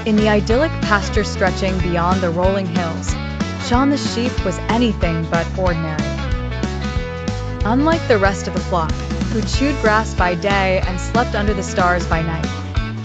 In the idyllic pasture stretching beyond the rolling hills, Shaun the sheep was anything but ordinary. Unlike the rest of the flock, who chewed grass by day and slept under the stars by night,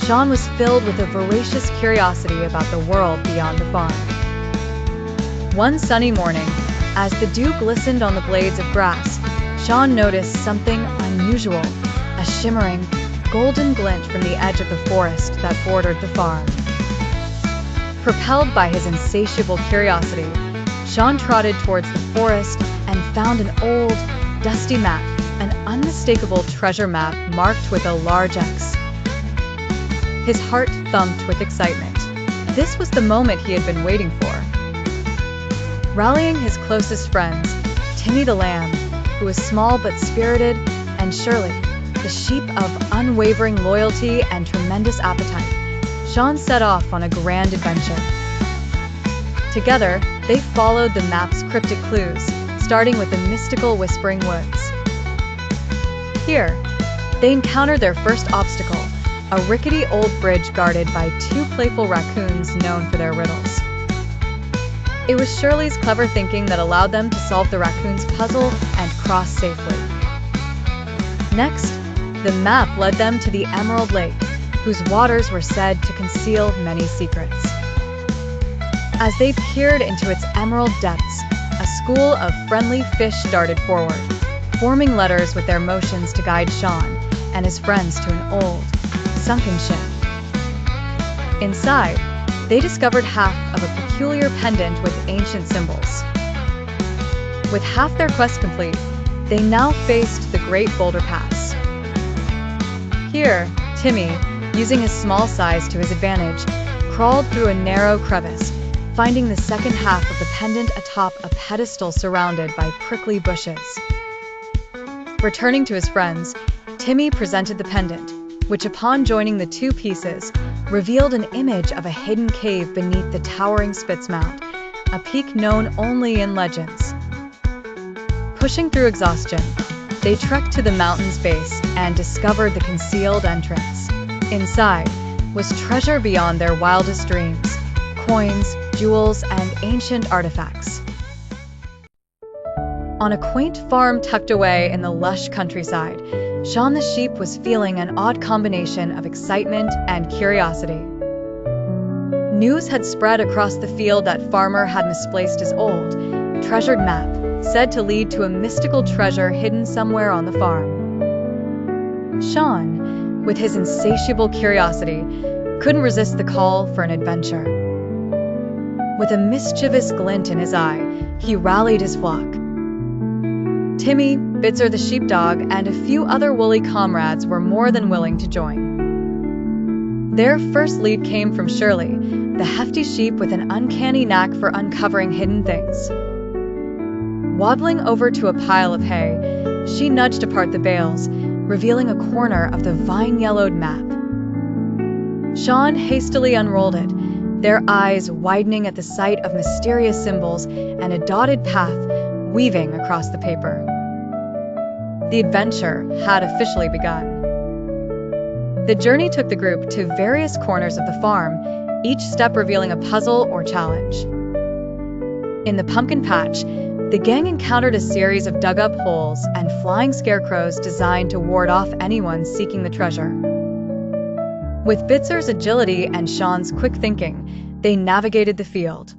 Shaun was filled with a voracious curiosity about the world beyond the farm. One sunny morning, as the dew glistened on the blades of grass, Shaun noticed something unusual, a shimmering, golden glint from the edge of the forest that bordered the farm. Propelled by his insatiable curiosity, Shaun trotted towards the forest and found an old, dusty map, an unmistakable treasure map marked with a large X. His heart thumped with excitement. This was the moment he had been waiting for. Rallying his closest friends, Timmy the lamb, who was small but spirited, and Shirley, the sheep of unwavering loyalty and tremendous appetite, Shaun set off on a grand adventure. Together, they followed the map's cryptic clues, starting with the mystical Whispering Woods. Here, they encountered their first obstacle, a rickety old bridge guarded by two playful raccoons known for their riddles. It was Shirley's clever thinking that allowed them to solve the raccoons' puzzle and cross safely. Next, the map led them to the Emerald Lake, whose waters were said to conceal many secrets. As they peered into its emerald depths, a school of friendly fish darted forward, forming letters with their motions to guide Shaun and his friends to an old, sunken ship. Inside, they discovered half of a peculiar pendant with ancient symbols. With half their quest complete, they now faced the Great Boulder Pass. Here, Timmy, using his small size to his advantage, crawled through a narrow crevice, finding the second half of the pendant atop a pedestal surrounded by prickly bushes. Returning to his friends, Timmy presented the pendant, which upon joining the two pieces, revealed an image of a hidden cave beneath the towering Spitz Mount, a peak known only in legends. Pushing through exhaustion, they trekked to the mountain's base and discovered the concealed entrance. Inside was treasure beyond their wildest dreams, coins, jewels, and ancient artifacts. On a quaint farm tucked away in the lush countryside, Shaun the sheep was feeling an odd combination of excitement and curiosity. News had spread across the field that farmer had misplaced his old, treasured map, said to lead to a mystical treasure hidden somewhere on the farm. Shaun, with his insatiable curiosity, couldn't resist the call for an adventure. With a mischievous glint in his eye, he rallied his flock. Timmy, Bitzer the sheepdog, and a few other woolly comrades were more than willing to join. Their first lead came from Shirley, the hefty sheep with an uncanny knack for uncovering hidden things. Waddling over to a pile of hay, she nudged apart the bales, revealing a corner of the vine-yellowed map. Shaun hastily unrolled it, their eyes widening at the sight of mysterious symbols and a dotted path weaving across the paper. The adventure had officially begun. The journey took the group to various corners of the farm, each step revealing a puzzle or challenge. In the pumpkin patch, the gang encountered a series of dug-up holes and flying scarecrows designed to ward off anyone seeking the treasure. With Bitzer's agility and Shaun's quick thinking, they navigated the field.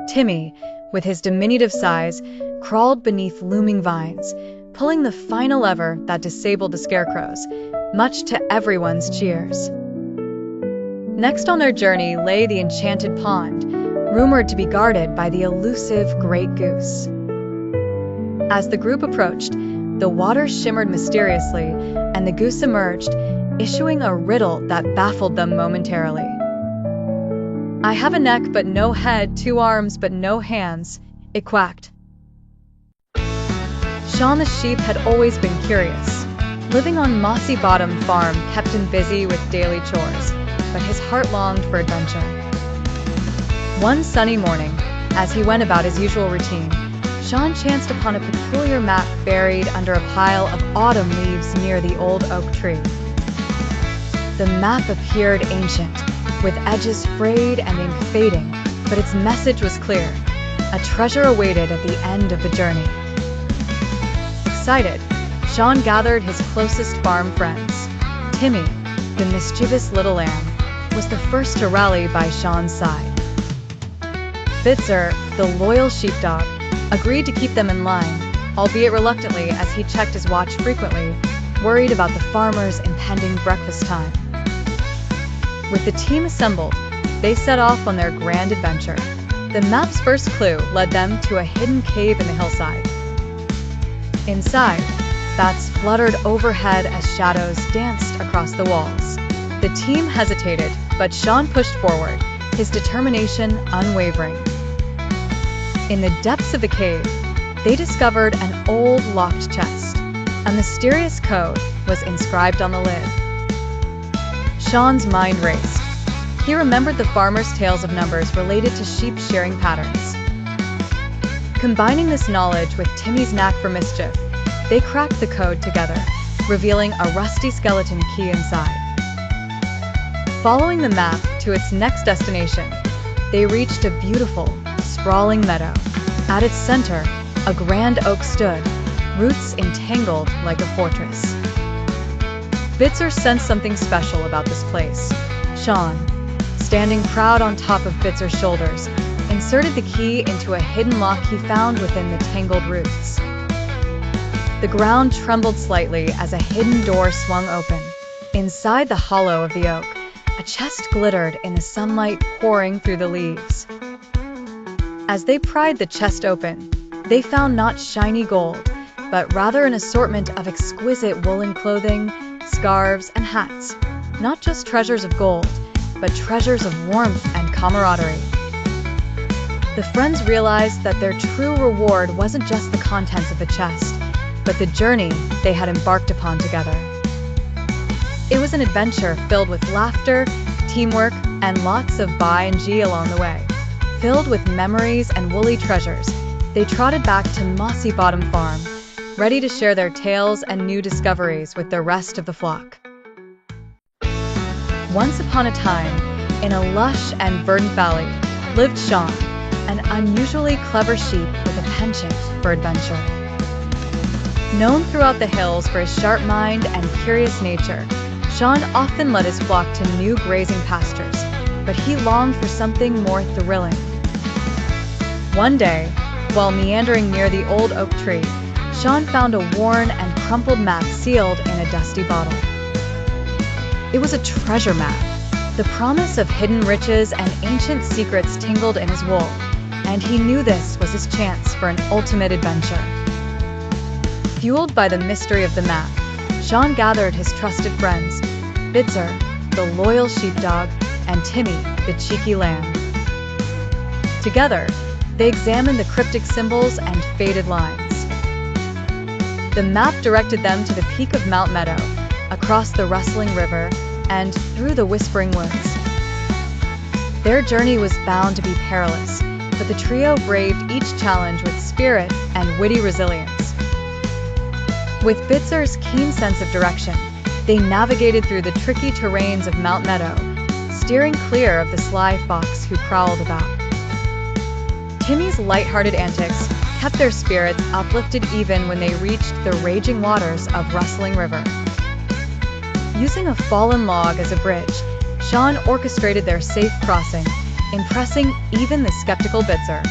Timmy, with his diminutive size, crawled beneath looming vines, pulling the final lever that disabled the scarecrows, much to everyone's cheers. Next on their journey lay the enchanted pond, rumored to be guarded by the elusive Great Goose. As the group approached, the water shimmered mysteriously, and the goose emerged, issuing a riddle that baffled them momentarily. "I have a neck but no head, 2 arms but no hands," it quacked. Shaun the sheep had always been curious. Living on Mossy Bottom Farm kept him busy with daily chores, but his heart longed for adventure. One sunny morning, as he went about his usual routine, Shaun chanced upon a peculiar map buried under a pile of autumn leaves near the old oak tree. The map appeared ancient, with edges frayed and ink fading, but its message was clear. A treasure awaited at the end of the journey. Excited, Shaun gathered his closest farm friends. Timmy, the mischievous little lamb, was the first to rally by Shaun's side. Bitzer, the loyal sheepdog, agreed to keep them in line, albeit reluctantly as he checked his watch frequently, worried about the farmer's impending breakfast time. With the team assembled, they set off on their grand adventure. The map's first clue led them to a hidden cave in the hillside. Inside, bats fluttered overhead as shadows danced across the walls. The team hesitated, but Shaun pushed forward, his determination unwavering. In the depths of the cave, they discovered an old locked chest. A mysterious code was inscribed on the lid. Shaun's mind raced. He remembered the farmer's tales of numbers related to sheep shearing patterns. Combining this knowledge with Timmy's knack for mischief, they cracked the code together, revealing a rusty skeleton key inside. Following the map to its next destination, they reached a beautiful, sprawling meadow. At its center, a grand oak stood, roots entangled like a fortress. Bitzer sensed something special about this place. Shaun, standing proud on top of Bitzer's shoulders, inserted the key into a hidden lock he found within the tangled roots. The ground trembled slightly as a hidden door swung open. Inside the hollow of the oak, a chest glittered in the sunlight pouring through the leaves. As they pried the chest open, they found not shiny gold, but rather an assortment of exquisite woolen clothing, scarves, and hats. Not just treasures of gold, but treasures of warmth and camaraderie. The friends realized that their true reward wasn't just the contents of the chest, but the journey they had embarked upon together. It was an adventure filled with laughter, teamwork, and lots of buy and G along the way. Filled with memories and woolly treasures, they trotted back to Mossy Bottom Farm, ready to share their tales and new discoveries with the rest of the flock. Once upon a time, in a lush and verdant valley, lived Shaun, an unusually clever sheep with a penchant for adventure. Known throughout the hills for his sharp mind and curious nature, Shaun often led his flock to new grazing pastures, but he longed for something more thrilling. One day, while meandering near the old oak tree, Shaun found a worn and crumpled map sealed in a dusty bottle. It was a treasure map. The promise of hidden riches and ancient secrets tingled in his wool, and he knew this was his chance for an ultimate adventure. Fueled by the mystery of the map, Shaun gathered his trusted friends, Bitzer, the loyal sheepdog, and Timmy, the cheeky lamb. Together, they examined the cryptic symbols and faded lines. The map directed them to the peak of Mount Meadow, across the rustling river, and through the whispering woods. Their journey was bound to be perilous, but the trio braved each challenge with spirit and witty resilience. With Bitzer's keen sense of direction, they navigated through the tricky terrains of Mount Meadow, steering clear of the sly fox who prowled about. Timmy's lighthearted antics kept their spirits uplifted even when they reached the raging waters of Rustling River. Using a fallen log as a bridge, Shaun orchestrated their safe crossing, impressing even the skeptical Bitzer.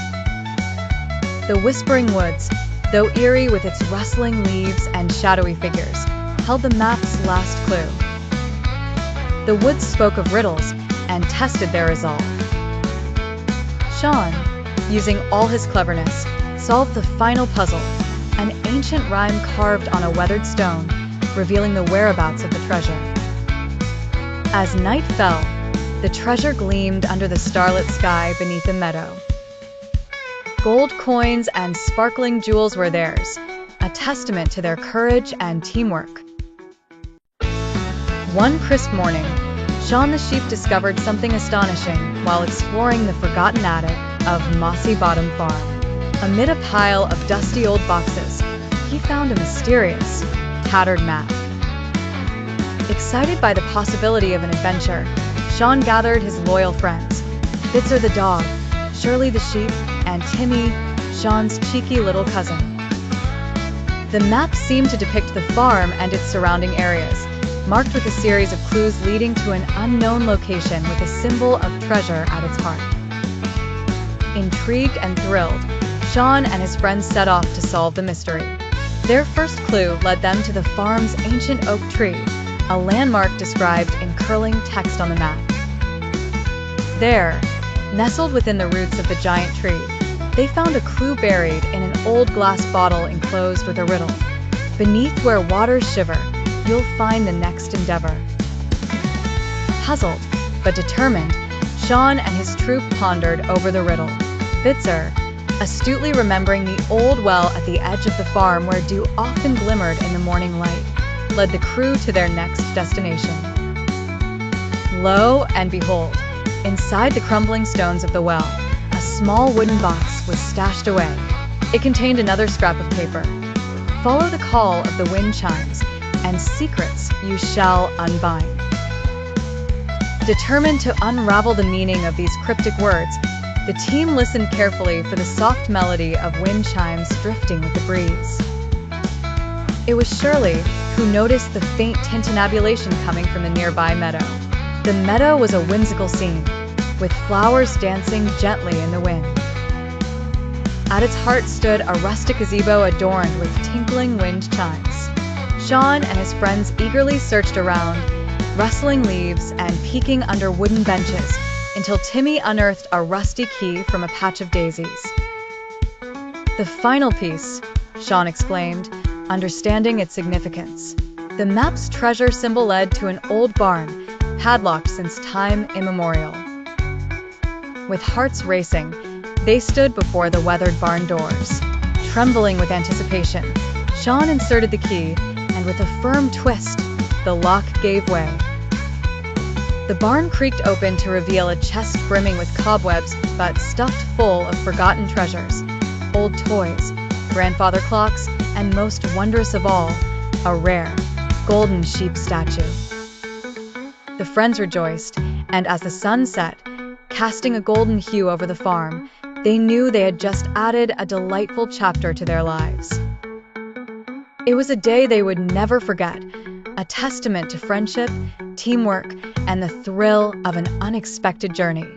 The Whispering Woods, though eerie with its rustling leaves and shadowy figures, held the map's last clue. The woods spoke of riddles and tested their resolve. Shaun, using all his cleverness, solved the final puzzle, an ancient rhyme carved on a weathered stone, revealing the whereabouts of the treasure. As night fell, the treasure gleamed under the starlit sky beneath the meadow. Gold coins and sparkling jewels were theirs, a testament to their courage and teamwork. One crisp morning, Shaun the Sheep discovered something astonishing while exploring the forgotten attic of Mossy Bottom Farm. Amid a pile of dusty old boxes, he found a mysterious, tattered map. Excited by the possibility of an adventure, Shaun gathered his loyal friends, Bitzer the dog, Shirley the sheep, and Timmy, Shaun's cheeky little cousin. The map seemed to depict the farm and its surrounding areas, marked with a series of clues leading to an unknown location with a symbol of treasure at its heart. Intrigued and thrilled, Shaun and his friends set off to solve the mystery. Their first clue led them to the farm's ancient oak tree, a landmark described in curling text on the map. There, nestled within the roots of the giant tree, they found a clue buried in an old glass bottle enclosed with a riddle. Beneath where waters shiver, you'll find the next endeavor. Puzzled, but determined, Shaun and his troop pondered over the riddle. Bitzer, astutely remembering the old well at the edge of the farm where dew often glimmered in the morning light, led the crew to their next destination. Lo and behold, inside the crumbling stones of the well, a small wooden box was stashed away. It contained another scrap of paper. Follow the call of the wind chimes, and secrets you shall unbind. Determined to unravel the meaning of these cryptic words, the team listened carefully for the soft melody of wind chimes drifting with the breeze. It was Shirley who noticed the faint tintinnabulation coming from the nearby meadow. The meadow was a whimsical scene, with flowers dancing gently in the wind. At its heart stood a rustic gazebo adorned with tinkling wind chimes. Shaun and his friends eagerly searched around, rustling leaves and peeking under wooden benches, until Timmy unearthed a rusty key from a patch of daisies. "The final piece," Shaun exclaimed, understanding its significance. The map's treasure symbol led to an old barn, padlocked since time immemorial. With hearts racing, they stood before the weathered barn doors. Trembling with anticipation, Shaun inserted the key, and with a firm twist, the lock gave way. The barn creaked open to reveal a chest brimming with cobwebs but stuffed full of forgotten treasures, old toys, grandfather clocks, and most wondrous of all, a rare, golden sheep statue. The friends rejoiced, and as the sun set, casting a golden hue over the farm, they knew they had just added a delightful chapter to their lives. It was a day they would never forget, a testament to friendship, teamwork, and the thrill of an unexpected journey.